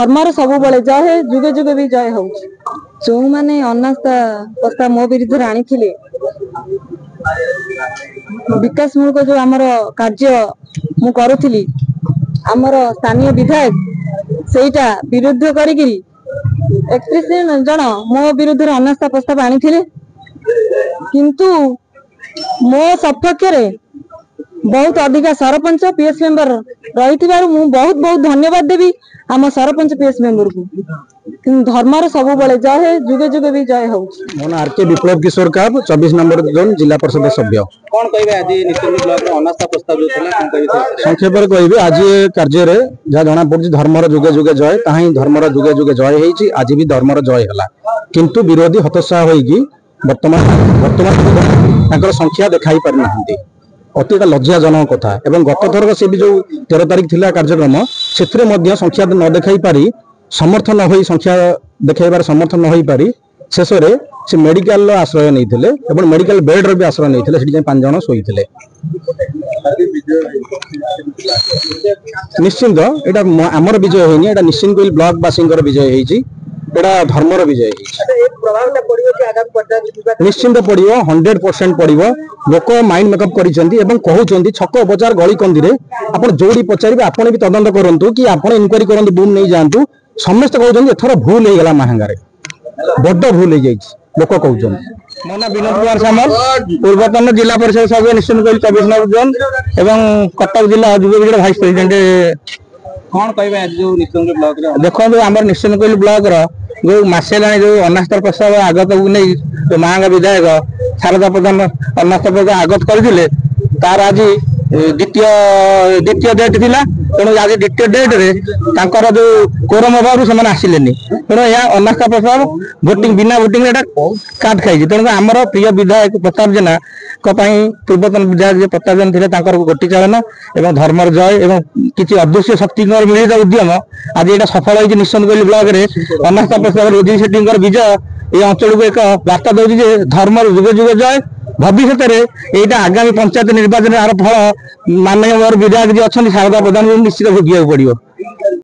धर्मर सब बड़े जय है जुगे जुगे भी जय हो। जो मैंने अनास्था प्रस्ताव मो विरुद्ध आनी विकास मूलक जो आमर कार्य मु करुली आमर स्थानीय विधायक सेटा विरुद्ध करी 31 जन मो विरुद्ध अनास्था प्रस्ताव आनी किंतु मो सपक्ष बहुत अधिका सरपंच पीएस मेंबर रही मु बहुत बहुत धन्यवाद देवी आम सरपंच पीएस मेंबर को। धर्मर सब बड़े जय है जुगे जुगे भी जय हो। मो ना आरके विप्लव किशोर काब 24 नंबर जोन जिला परिषद सभ्य। कौन कहबे आज निश्चिंत ब्लॉक रे अनास्था प्रस्ताव जो थला कौन कहबे संक्षेप रे कहबे आज कार्य रे जा जणा पड़छ धर्मर जुगे जुगे जय ताही धर्मर जुगे जुगे जय हेची आज भी धर्मर जय हला किंतु विरोधी हतोत्साह होईकी वर्तमान संख्या देखाई पारि नाहंती अतिटा लज्जाजनक कथा एवं गत थरक से भी जो 13 तारिख थिला कार्यक्रम से संख्या न देखाई पारि समर्थन हो संख्या देखाइबार समर्थन न हो पारि शेष में से मेडिकल आश्रय नहीं मेडिकल बेड रो भी आश्रय नहीं 5 जन शोते। निश्चिंत यहाँ आमर विजय होनी निश्चिंत कोइल ब्लॉक वासी विजय होती धर्मर विजय निश्चिंत पड़ो 100% पड़ो लोक माइंड मेकअप कर छक बजार गली कंदी आप जोड़ी पचारे आपड़ भी तदंत करूँ कि आप इनक्वारी करूँ बूम नहीं जातु समस्त कहते एथर भूल होगा महांगार बड़ भूल हो लोक कहते। मो ना विनोद कुमार सामल पूर्वतन जिला परिषद सभ्य निश्चिंत कोइल 24 नंबर जोन एवं कटक जिला युवा विजेड भाइस प्रेसिडेंट। कौन कहबे जो निश्चिंत ब्लॉक रे देखो आम निश्चिंत कोइल ब्लॉक रो जो मसे ला जो अनास्था प्रस्ताव आगत को नहीं महांगा विधायक शारदा प्रधान अनास्था प्रस्ताव आगत करथिले तार आज द्वितीय डेट थिला तेणु आज द्वितीय डेट रे तांकर जो कोरम अभाव से आसिलेनी तेणु यह अनास्था प्रस्ताव भोटिंग बिना भोटिंग काट खाई तेणु आमर प्रिय विधायक प्रताप जेना पूर्वतन विधायक प्रताप जेना थे गोटी चालन एवं धर्मर जय एवं किसी अदृश्य शक्ति मिलित उद्यम आज यहाँ सफल होती निश्चिंत कोइल ब्लॉक रे अनास्था प्रस्ताव रोजी शेट्टी विजय ये अंचल को एक वार्ता दौर धर्मर जुगे जुगे जय भविष्य में आगामी पंचायत निर्वाचन यार फल माननीय विधायक जी अच्छा शारदा प्रधान निश्चित भोग पड़ो।